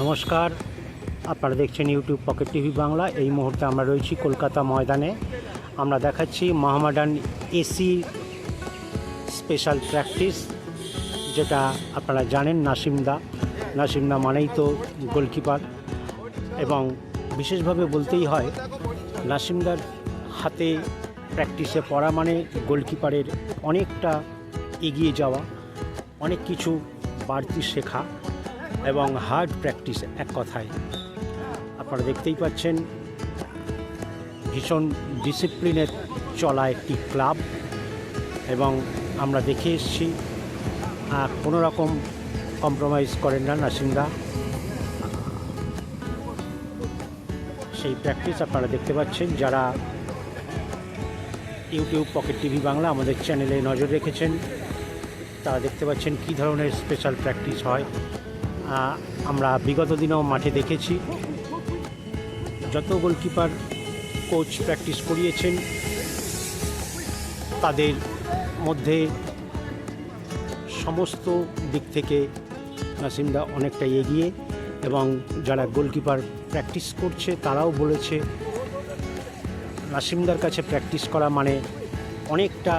নমস্কার, আপনারা দেখছেন ইউটিউব পকেট টিভি বাংলা। এই মুহূর্তে আমরা রয়েছি কলকাতা ময়দানে। আমরা দেখাচ্ছি মোহামেডান এসি স্পেশাল প্র্যাকটিস, যেটা আপনারা জানেন নাসিমদা মানেই তো গোলকিপার, এবং বিশেষভাবে বলতেই হয় নাসিমদার হাতে প্র্যাকটিসে পড়া মানে গোলকিপারের অনেকটা এগিয়ে যাওয়া, অনেক কিছু বাড়তি শেখা এবং হার্ড প্র্যাকটিস। এক কথায় আপনারা দেখতেই পাচ্ছেন ভীষণ ডিসিপ্লিনের চলা একটি ক্লাব, এবং আমরা দেখে এসেছি কোনো রকম কম্প্রোমাইজ করেন না নাসিমদা। সেই প্র্যাকটিস আপনারা দেখতে পাচ্ছেন। যারা ইউটিউব পকেট টিভি বাংলা আমাদের চ্যানেলে নজর রেখেছেন তারা দেখতে পাচ্ছেন কী ধরনের স্পেশাল প্র্যাকটিস হয়। আমরা বিগত দিনেও মাঠে দেখেছি যত গোলকিপার কোচ প্র্যাকটিস করিয়েছেন তাদের মধ্যে সমস্ত দিক থেকে নাসিমদা অনেকটা এগিয়ে, এবং যারা গোলকিপার প্র্যাকটিস করছে তারাও বলেছে নাসিমদার কাছে প্র্যাকটিস করা মানে অনেকটা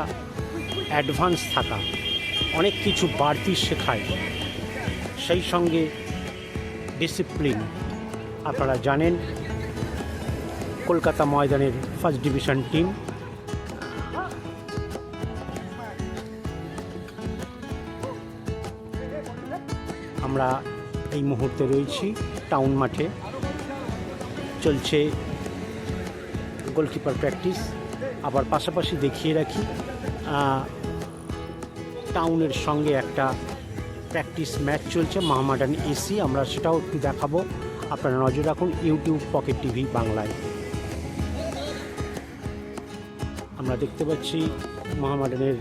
অ্যাডভান্স থাকা, অনেক কিছু বাড়তি শেখায়, সেই সঙ্গে ডিসিপ্লিন। আপনারা জানেন কলকাতা ময়দানের ফার্স্ট ডিভিশন টিম। আমরা এই মুহূর্তে রয়েছি টাউন মাঠে, চলছে গোলকিপার প্র্যাকটিস। আবার পাশাপাশি দেখিয়ে রাখি টাউনের সঙ্গে একটা প্র্যাকটিস ম্যাচ চলছে মোহামেডান এসি, আমরা সেটাও একটু দেখাবো। আপনারা নজর রাখুন ইউটিউব পকেট টিভি বাংলায়। আমরা দেখতে পাচ্ছি মোহামেডানের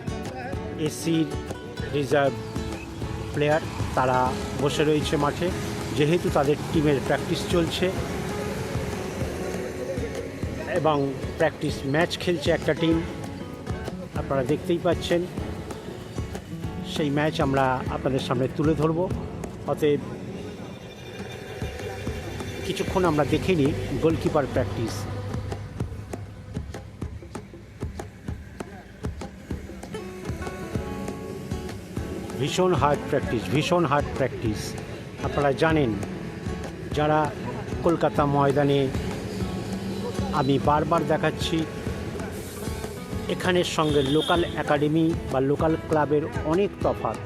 এসির রিজার্ভ প্লেয়ার, তারা বসে রয়েছে মাঠে, যেহেতু তাদের টিমের প্র্যাকটিস চলছে এবং প্র্যাকটিস ম্যাচ খেলছে একটা টিম। আপনারা দেখতেই পাচ্ছেন, সেই ম্যাচ আমরা আপনাদের সামনে তুলে ধরব। অতএব কিছুক্ষণ আমরা দেখে নিই গোলকিপার প্র্যাকটিস। ভীষণ হার্ড প্র্যাকটিস। আপনারা জানেন, যারা কলকাতা ময়দানে, আমি বারবার দেখাচ্ছি, এখানের সঙ্গে লোকাল একাডেমি বা লোকাল ক্লাবের অনেক তফাৎ।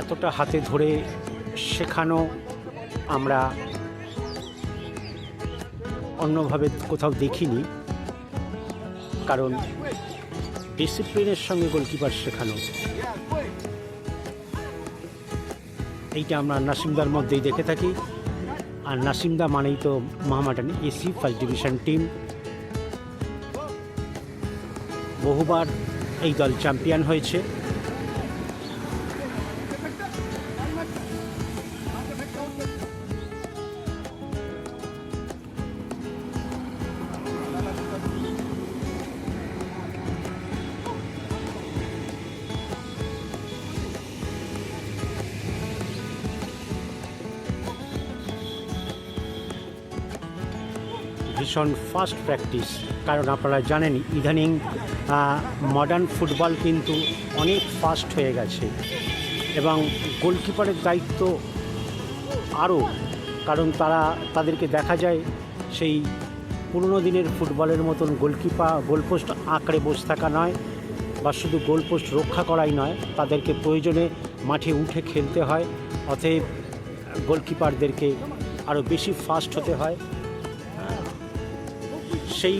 এতটা হাতে ধরে শেখানো আমরা অন্যভাবে কোথাও দেখিনি, কারণ ডিসিপ্লিনের সঙ্গে গোলকিপার শেখানো, এইটা আমরা নাসিমদার মধ্যেই দেখে থাকি। আর নাসিমদা মানেই তো Mohammedan AC first division team. বহুবার এই দল চ্যাম্পিয়ন হয়েছে। ভীষণ ফাস্ট প্র্যাকটিস, কারণ আপনারা জানেন ইদানিং মডার্ন ফুটবল কিন্তু অনেক ফাস্ট হয়ে গেছে, এবং গোলকিপারের দায়িত্ব আরও, কারণ তাদেরকে দেখা যায় সেই পুরনো দিনের ফুটবলের মতন গোলপোস্ট আঁকড়ে বসে থাকা নয়, বা শুধু গোলপোস্ট রক্ষা করাই নয়, তাদেরকে প্রয়োজনে মাঠে উঠে খেলতে হয়। অতএব গোলকিপারদেরকে আরও বেশি ফাস্ট হতে হয়। সেই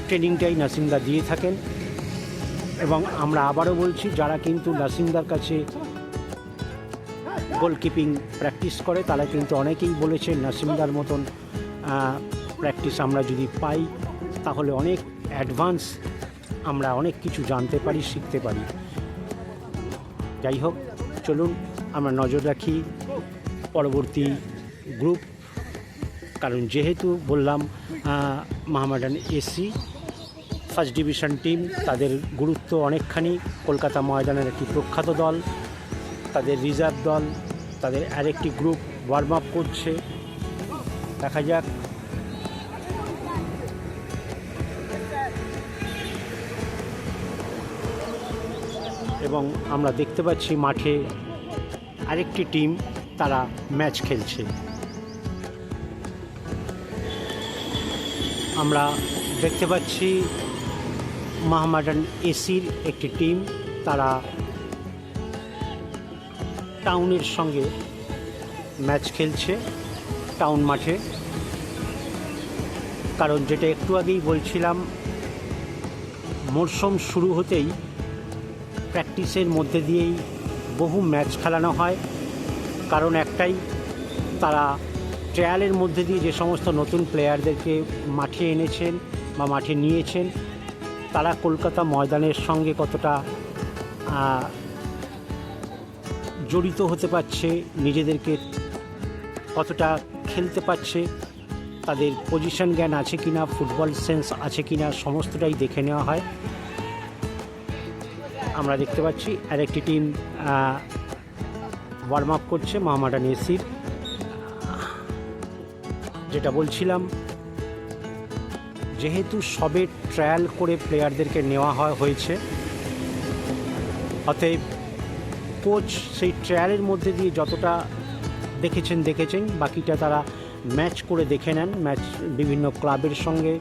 ট্রেনিংটাই নাসিমদা দিয়ে থাকেন, এবং আমরা আবারও বলছি, যারা কিন্তু নাসিমদার কাছে গোলকিপিং প্র্যাকটিস করে তারা কিন্তু অনেকেই বলেছে নাসিমদার মতন প্র্যাকটিস আমরা যদি পাই তাহলে অনেক অ্যাডভান্স আমরা অনেক কিছু জানতে পারি, শিখতে পারি। যাই হোক, চলুন আমরা নজর রাখি পরবর্তী গ্রুপ কারণ যেহেতু বললাম Mohammedan AC first division team, তাদের গুরুত্ব অনেকখানি। কলকাতা ময়দানের একটি প্রখ্যাত দল, তাদের রিজার্ভ দল, তাদের আরেকটি গ্রুপ ওয়ার্ম আপ করছে, দেখা যাক। এবং আমরা দেখতে পাচ্ছি মাঠে আরেকটি টিম, তারা ম্যাচ খেলছে। আমরা দেখতে পাচ্ছি মোহামেডান এসির একটি টিম, তারা টাউনের সঙ্গে ম্যাচ খেলছে টাউন মাঠে। কারণ যেটা একটু আগেই বলছিলাম, মরশুম শুরু হতেই প্র্যাকটিসের মধ্যে দিয়েই বহু ম্যাচ খেলানো হয়। কারণ একটাই, তারা ট্রায়ালের মধ্যে দিয়ে যে সমস্ত নতুন প্লেয়ারদেরকে মাঠে এনেছেন বা মাঠে নিয়েছেন, তারা কলকাতা ময়দানের সঙ্গে কতটা জড়িত হতে পারছে, নিজেদেরকে কতটা খেলতে পারছে, তাদের পজিশন জ্ঞান আছে কিনা, ফুটবল সেন্স আছে কিনা, সমস্তটাই দেখে নেওয়া হয়। আমরা দেখতে পাচ্ছি আরেকটি টিম ওয়ার্ম আপ করছে মোহামেডান এসির। যেটা বলছিলাম, যেহেতু সবে ট্রায়াল করে প্লেয়ারদেরকে নেওয়া হয়েছে, অতএব কোচ সেই ট্রায়ালের মধ্যে দিয়ে যতটা দেখেছেন, বাকিটা তারা ম্যাচ করে দেখে নেন, ম্যাচ বিভিন্ন ক্লাবের সঙ্গে।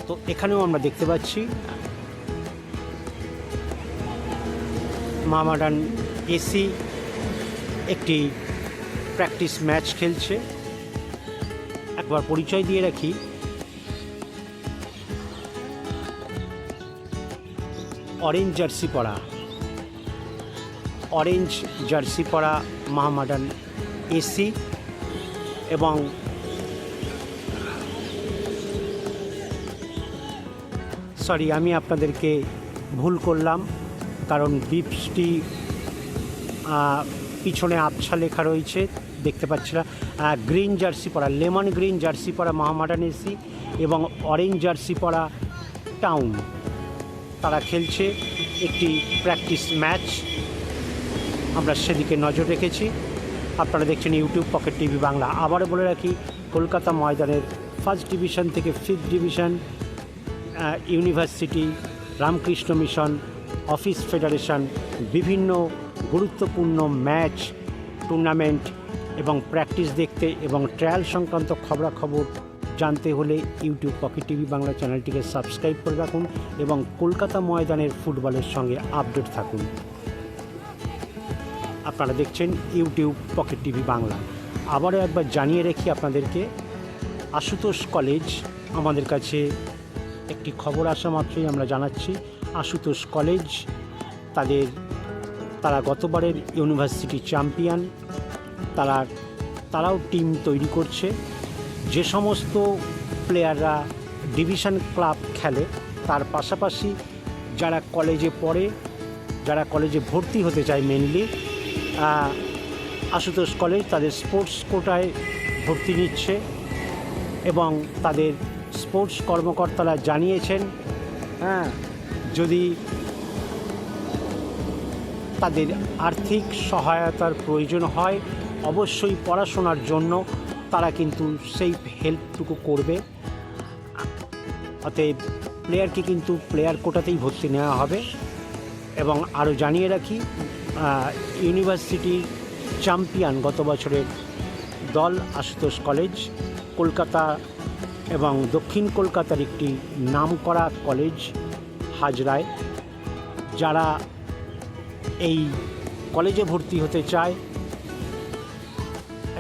তো এখানেও আমরা দেখতে পাচ্ছি মোহামেডান এসি একটি প্র্যাকটিস ম্যাচ খেলছে। একবার পরিচয় দিয়ে রাখি, অরেঞ্জ জার্সি পরা মোহামেডান এসি, এবং সরি, আমি আপনাদেরকে ভুল করলাম, কারণ বিপসটি পিছনে আবছা লেখা রয়েছে, দেখতে পাচ্ছি না। গ্রিন জার্সি পরা, লেমন গ্রিন জার্সি পরা মোহামেডান এসি এবং অরেঞ্জ জার্সি পরা টাউন, তারা খেলছে একটি প্র্যাকটিস ম্যাচ। আমরা সেদিকে নজর রেখেছি। আপনারা দেখছেন ইউটিউব পকেট টিভি বাংলা। আবারও বলে রাখি, কলকাতা ময়দানের ফার্স্ট ডিভিশন থেকে fifth division, university, Ramakrishna mission, office federation, বিভিন্ন গুরুত্বপূর্ণ ম্যাচ, টুর্নামেন্ট এবং প্র্যাকটিস দেখতে এবং ট্রায়াল সংক্রান্ত খবরাখবর জানতে হলে ইউটিউব পকেট টিভি বাংলা চ্যানেলটিকে সাবস্ক্রাইব করে রাখুন এবং কলকাতা ময়দানের ফুটবলের সঙ্গে আপডেট থাকুন। আপনারা দেখছেন ইউটিউব পকেট টিভি বাংলা। আবারও একবার জানিয়ে রাখি আপনাদেরকে, আশুতোষ কলেজ, আমাদের কাছে একটি খবর আসা মাত্রই আমরা জানাচ্ছি, আশুতোষ কলেজ তারা গতবারের ইউনিভার্সিটি চ্যাম্পিয়ন, তারাও টিম তৈরি করছে। যে সমস্ত প্লেয়াররা ডিভিশন ক্লাব খেলে, তার পাশাপাশি যারা কলেজে পড়ে, যারা কলেজে ভর্তি হতে চায়, মেনলি আশুতোষ কলেজ তাদের স্পোর্টস কোটায় ভর্তি নিচ্ছে এবং তাদের স্পোর্টস কর্মকর্তারা জানিয়েছেন, যদি তাদের আর্থিক সহায়তার প্রয়োজন হয়, অবশ্যই পড়াশোনার জন্য তারা কিন্তু সেই হেল্পটুকু করবে। অতএব প্লেয়ারকে কিন্তু প্লেয়ার কোটাতেই ভর্তি নেওয়া হবে। এবং আরও জানিয়ে রাখি, ইউনিভার্সিটি চ্যাম্পিয়ন গত বছরের দল আশুতোষ কলেজ, কলকাতা এবং দক্ষিণ কলকাতার একটি নামকরা কলেজ হাজরায়। যারা এই কলেজে ভর্তি হতে চায়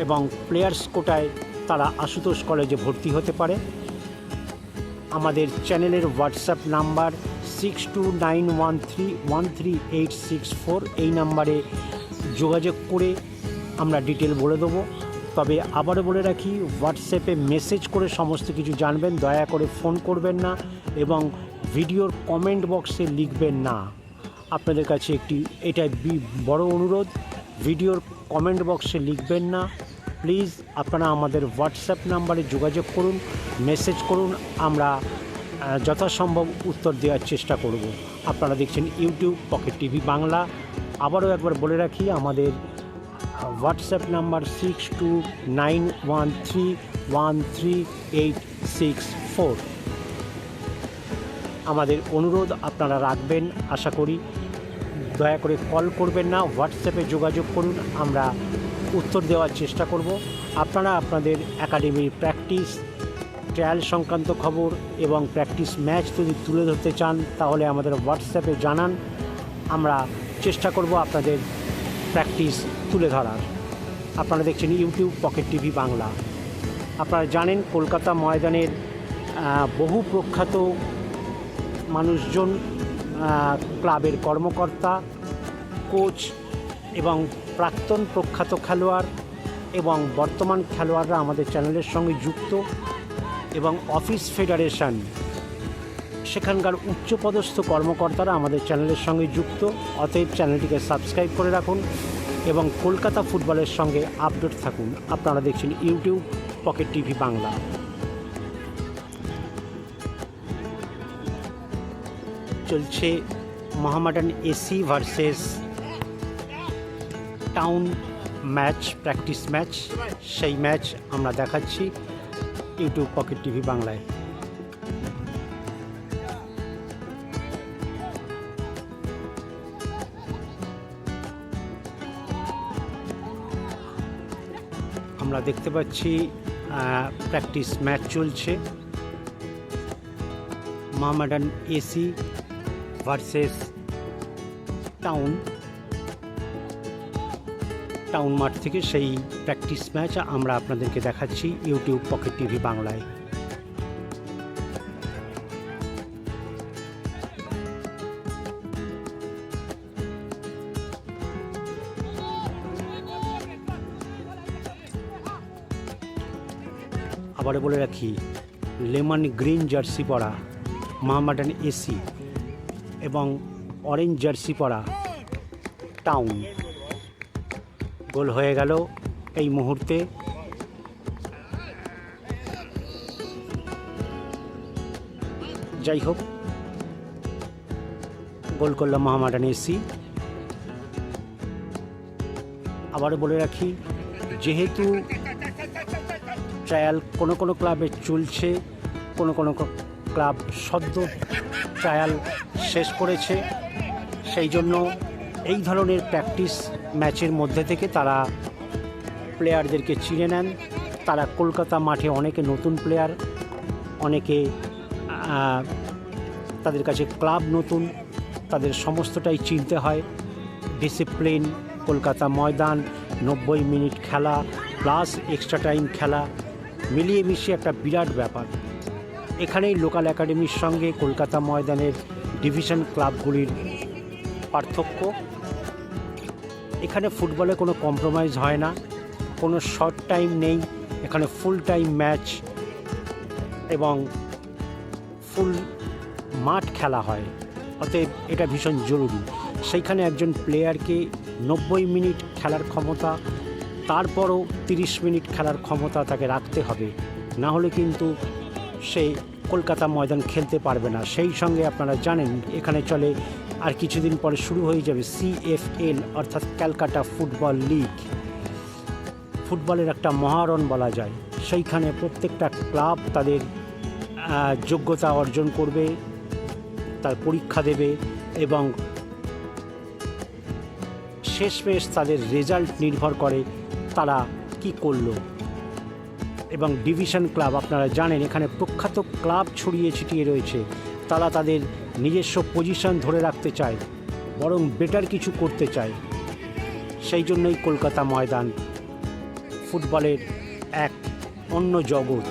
এবং প্লেয়ার্স কোটায়, তারা আশুতোষ কলেজে ভর্তি হতে পারে। আমাদের চ্যানেলের হোয়াটসঅ্যাপ নাম্বার 6291313864, এই নাম্বারে যোগাযোগ করে আমরা ডিটেল বলে দেবো। তবে আবারও বলে রাখি, হোয়াটসঅ্যাপে মেসেজ করে সমস্ত কিছু জানবেন, দয়া করে ফোন করবেন না এবং ভিডিওর কমেন্ট বক্সে লিখবেন না। আপনাদের কাছে এটাই বড় অনুরোধ। ভিডিওর কমেন্ট বক্সে লিখবেন না। প্লিজ আপনারা আমাদের হোয়াটসঅ্যাপ নাম্বারে যোগাযোগ করুন, মেসেজ করুন, আমরা যথাসম্ভব উত্তর দেওয়ার চেষ্টা করব। আপনারা দেখছেন ইউটিউব পকেট টিভি বাংলা। আবারও একবার বলে রাখি, আমাদের হোয়াটসঅ্যাপ নাম্বার 6291313864। আমাদের অনুরোধ আপনারা রাখবেন, আশা করি। দয়া করে কল করবেন না, হোয়াটসঅ্যাপে যোগাযোগ করুন, আমরা উত্তর দেওয়ার চেষ্টা করব। আপনারা আপনাদের একাডেমির প্র্যাকটিস, ট্রায়াল সংক্রান্ত খবর এবং প্র্যাকটিস ম্যাচ যদি তুলে ধরতে চান তাহলে আমাদের হোয়াটসঅ্যাপে জানান, আমরা চেষ্টা করব আপনাদের প্র্যাকটিস তুলে ধরার। আপনারা দেখছেন ইউটিউব পকেট টিভি বাংলা। আপনারা জানেন কলকাতা ময়দানের বহু প্রখ্যাত মানুষজন, ক্লাবের কর্মকর্তা, কোচ এবং প্রাক্তন প্রখ্যাত খেলোয়াড় এবং বর্তমান খেলোয়াড়রা আমাদের চ্যানেলের সঙ্গে যুক্ত, এবং অফিস ফেডারেশন সেখানকার উচ্চপদস্থ কর্মকর্তারা আমাদের চ্যানেলের সঙ্গে যুক্ত। অতএব চ্যানেলটিকে সাবস্ক্রাইব করে রাখুন এবং কলকাতা ফুটবলের সঙ্গে আপডেট থাকুন। আপনারা দেখছেন ইউটিউব পকেট টিভি বাংলা। চলছে Mohammedan SC versus town match, practice match. সেই ম্যাচ আমরা দেখাচ্ছি ইউটিউব পকেট টিভি বাংলায়। আমরা দেখতে পাচ্ছি প্র্যাকটিস ম্যাচ চলছে, মোহামেডান এসি ভার্সেস টাউন মাঠ থেকে সেই প্র্যাকটিস ম্যাচ আমরা আপনাদেরকে দেখাচ্ছি ইউটিউব পকেট টিভি বাংলায়। আবারও বলে রাখি, লেমন গ্রিন জার্সি পরা মোহামেডান এসি এবং অরেঞ্জ জার্সি পরা টাউন। গোল হয়ে গেল এই মুহূর্তে। যাই হোক, গোল করল মোহামেডান এসি। আবারও বলে রাখি, যেহেতু ট্রায়াল কোনো ক্লাবে চলছে, কোনো ক্লাব সদ্য ট্রায়াল শেষ করেছে, সেই জন্য এই ধরনের প্র্যাকটিস ম্যাচের মধ্যে থেকে তারা প্লেয়ারদেরকে চিনে নেন। তারা কলকাতা মাঠে অনেকে নতুন প্লেয়ার, অনেকে তাদের কাছে ক্লাব নতুন, তাদের সমস্তটাই চিনতে হয়। ডিসিপ্লিন, কলকাতা ময়দান, 90 মিনিট খেলা প্লাস এক্সট্রা টাইম খেলা, মিলিয়ে মিশিয়ে একটা বিরাট ব্যাপার। এখানেই লোকাল একাডেমির সঙ্গে কলকাতা ময়দানের ডিভিশন ক্লাবগুলির পার্থক্য। এখানে ফুটবলে কোনো কম্প্রোমাইজ হয় না, কোনো শর্ট টাইম নেই, এখানে ফুল টাইম ম্যাচ এবং ফুল মাঠ খেলা হয়। অতএব এটা ভীষণ জরুরি। সেইখানে একজন প্লেয়ারকে 90 মিনিট খেলার ক্ষমতা, তারপরও 30 মিনিট খেলার ক্ষমতা তাকে রাখতে হবে, না হলে কিন্তু সে কলকাতা ময়দান খেলতে পারবে না। সেই সঙ্গে আপনারা জানেন এখানে চলে, আর কিছুদিন পরে শুরু হয়ে যাবে CFL অর্থাৎ ক্যালকাটা ফুটবল লিগ। ফুটবলের একটা মহারণ বলা যায়। সেইখানে প্রত্যেকটা ক্লাব তাদের যোগ্যতা অর্জন করবে, তার পরীক্ষা দেবে এবং শেষমেশ তাদের রেজাল্ট নির্ভর করে তারা কি করলো। এবং ডিভিশন ক্লাব আপনারা জানেন এখানে প্রখ্যাত ক্লাব ছড়িয়ে ছিটিয়ে রয়েছে, তারা তাদের নিজস্ব পজিশন ধরে রাখতে চায়, বরং বেটার কিছু করতে চায়। সেই জন্যই কলকাতা ময়দান ফুটবলের এক অন্য জগৎ।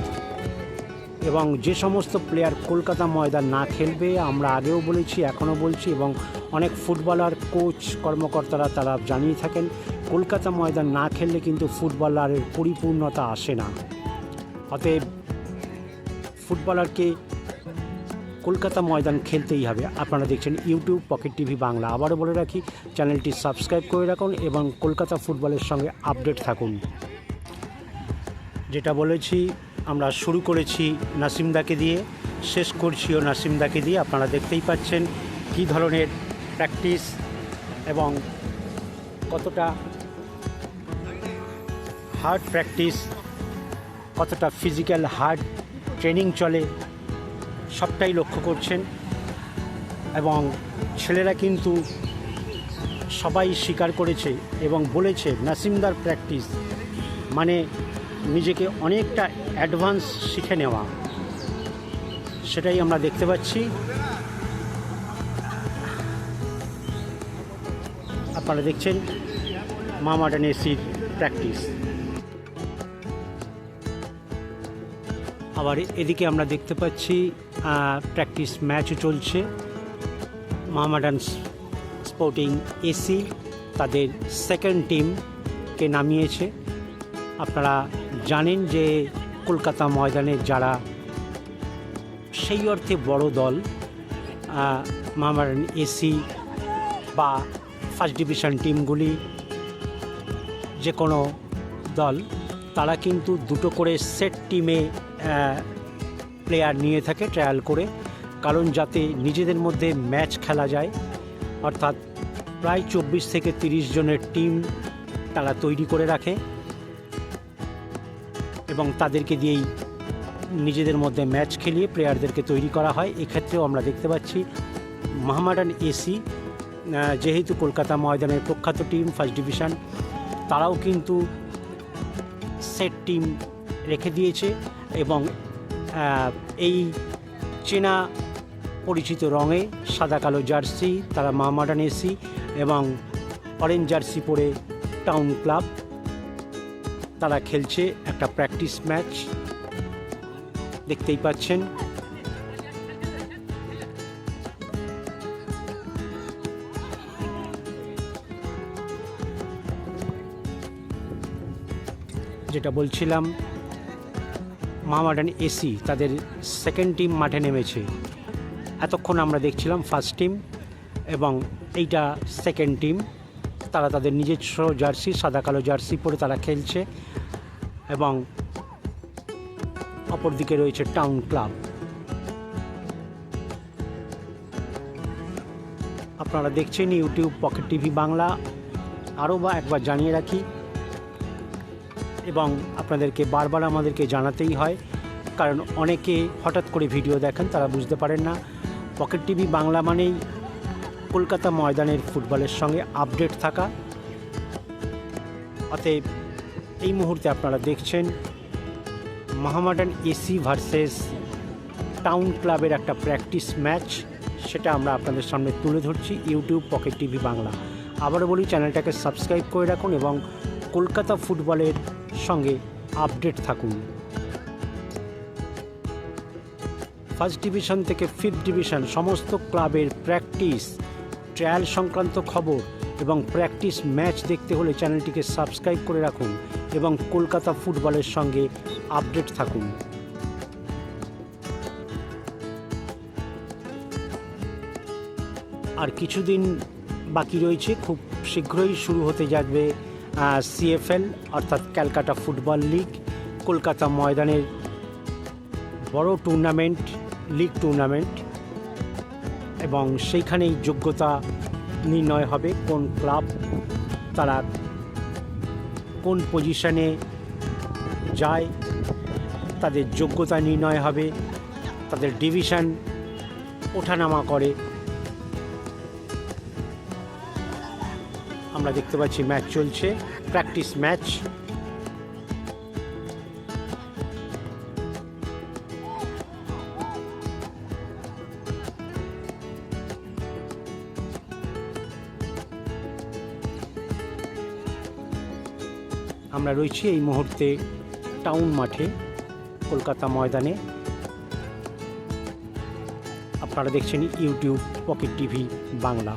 এবং যে সমস্ত প্লেয়ার কলকাতা ময়দান না খেলবে, আমরা আগেও বলেছি, এখনও বলছি, এবং অনেক ফুটবলার, কোচ, কর্মকর্তারা তারা জানিয়ে থাকেন, কলকাতা ময়দান না খেললে কিন্তু ফুটবলারের পরিপূর্ণতা আসে না। অতএব ফুটবলারকে কলকাতা ময়দান খেলতেই হবে। আপনারা দেখছেন ইউটিউব পকেট টিভি বাংলা। আবারও বলে রাখি, চ্যানেলটি সাবস্ক্রাইব করে রাখুন এবং কলকাতা ফুটবলের সঙ্গে আপডেট থাকুন। যেটা বলেছি, আমরা শুরু করেছি নাসিমদাকে দিয়ে, শেষ করছিও নাসিমদাকে দিয়ে। আপনারা দেখতেই পাচ্ছেন কী ধরনের প্র্যাকটিস এবং কতটা হার্ড প্র্যাকটিস, কতটা ফিজিক্যাল হার্ড ট্রেনিং চলে, সবটাই লক্ষ্য করছেন। এবং ছেলেরা কিন্তু সবাই স্বীকার করেছে এবং বলেছে নাসিমদার প্র্যাকটিস মানে নিজেকে অনেকটা অ্যাডভান্স শিখে নেওয়া, সেটাই আমরা দেখতে পাচ্ছি। আপনারা দেখছেন মোহামেডান এসির প্র্যাকটিস। আবার এদিকে আমরা দেখতে পাচ্ছি প্র্যাকটিস ম্যাচও চলছে। মোহামেডান স্পোর্টিং এসি তাদের সেকেন্ড টিমকে নামিয়েছে। আপনারা জানেন যে কলকাতা ময়দানে যারা সেই অর্থে বড় দল, মোহামেডান এসি বা ফার্স্ট ডিভিশন টিমগুলি, যে কোনো দল, তারা কিন্তু দুটো করে সেট টিমে প্লেয়ার নিয়ে থাকে ট্রায়াল করে, কারণ যাতে নিজেদের মধ্যে ম্যাচ খেলা যায়। অর্থাৎ প্রায় 24 থেকে 30 জনের টিম তারা তৈরি করে রাখে এবং তাদেরকে দিয়েই নিজেদের মধ্যে ম্যাচ খেলিয়ে প্লেয়ারদেরকে তৈরি করা হয়। এক্ষেত্রেও আমরা দেখতে পাচ্ছি মোহামেডান এসি যেহেতু কলকাতা ময়দানের প্রখ্যাত টিম ফার্স্ট ডিভিশন, তারাও কিন্তু সেট টিম রেখে দিয়েছে এবং এই চেনা পরিচিত রঙে সাদা কালো জার্সি তারা মোহামেডান এসি এবং অরেঞ্জ জার্সি পরে টাউন ক্লাব তারা খেলছে একটা প্র্যাকটিস ম্যাচ, দেখতেই পাচ্ছেন। যেটা বলছিলাম, মোহামেডান এসি তাদের সেকেন্ড টিম মাঠে নেমেছে। এতক্ষণ আমরা দেখছিলাম ফার্স্ট টিম এবং এইটা সেকেন্ড টিম। তারা তাদের নিজস্ব জার্সি সাদা কালো জার্সি পরে তারা খেলছে এবং অপরদিকে রয়েছে টাউন ক্লাব। আপনারা দেখছেন ইউটিউব পকেট টিভি বাংলা। আরও একবার জানিয়ে রাখি এবং আপনাদেরকে বারবার আমাদেরকে জানাতেই হয়, কারণ অনেকে হঠাৎ করে ভিডিও দেখেন, তারা বুঝতে পারেন না। পকেট টিভি বাংলা মানেই কলকাতা ময়দানের ফুটবলের সঙ্গে আপডেট থাকা। অতএব এই মুহূর্তে আপনারা দেখছেন মোহামেডান এসি ভার্সেস টাউন ক্লাবের একটা প্র্যাকটিস ম্যাচ, সেটা আমরা আপনাদের সামনে তুলে ধরছি ইউটিউব পকেট টিভি বাংলা। আবারও বলি, চ্যানেলটাকে সাবস্ক্রাইব করে রাখুন এবং কলকাতা ফুটবলের সঙ্গে আপডেট থাকুন। ফার্স্ট ডিভিশন থেকে ফিফথ ডিভিশন সমস্ত ক্লাবের প্র্যাকটিস, ট্রায়াল সংক্রান্ত খবর এবং প্র্যাকটিস ম্যাচ দেখতে হলে চ্যানেলটিকে সাবস্ক্রাইব করে রাখুন এবং কলকাতা ফুটবলের সঙ্গে আপডেট থাকুন। আর কিছুদিন বাকি রয়েছে, খুব শীঘ্রই শুরু হতে যাবে সিএফএল অর্থাৎ ক্যালকাটা ফুটবল লিগ, কলকাতা ময়দানের বড় টুর্নামেন্ট, লিগ টুর্নামেন্ট, এবং সেইখানেই যোগ্যতা নির্ণয় হবে কোন ক্লাব তারা কোন পজিশনে যায়, তাদের যোগ্যতা নির্ণয় হবে, তাদের ডিভিশন ওঠানামা করে। আমরা দেখতে পাচ্ছি ম্যাচ চলছে, প্র্যাকটিস ম্যাচ। আমরা রয়েছি এই মুহূর্তে টাউন মাঠে, কলকাতা ময়দানে। আপনারা দেখছেন ইউটিউব পকেট টিভি বাংলা।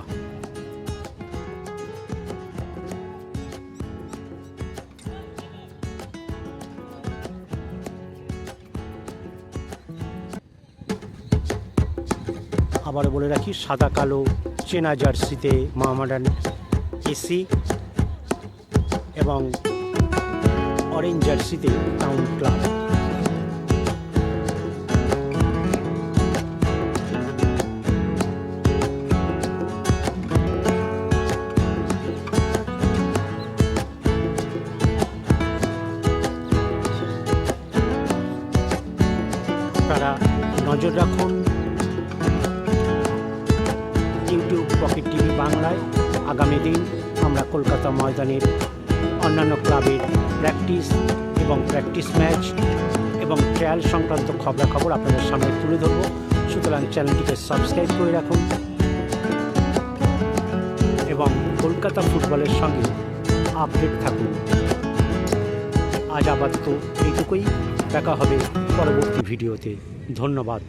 আবারও বলে রাখি, সাদা কালো চেনা জার্সিতে মোহামেডান এসি এবং অরেঞ্জ জার্সিতে টাউন ক্লাব। আপনারা নজর রাখুন ইউটিউব পকেট টিভি বাংলায়। আগামী দিন আমরা কলকাতা ময়দানের অন্যান্য ক্লাবের প্র্যাকটিস এবং প্র্যাকটিস ম্যাচ এবং ট্রায়াল সংক্রান্ত খবরাখবর আপনাদের সামনে তুলে ধরব। সুতরাং চ্যানেলটিকে সাবস্ক্রাইব করে রাখুন এবং কলকাতা ফুটবলের সঙ্গে আপডেট থাকুন। আজ আপাতত এইটুকুই, দেখা হবে পরবর্তী ভিডিওতে। ধন্যবাদ।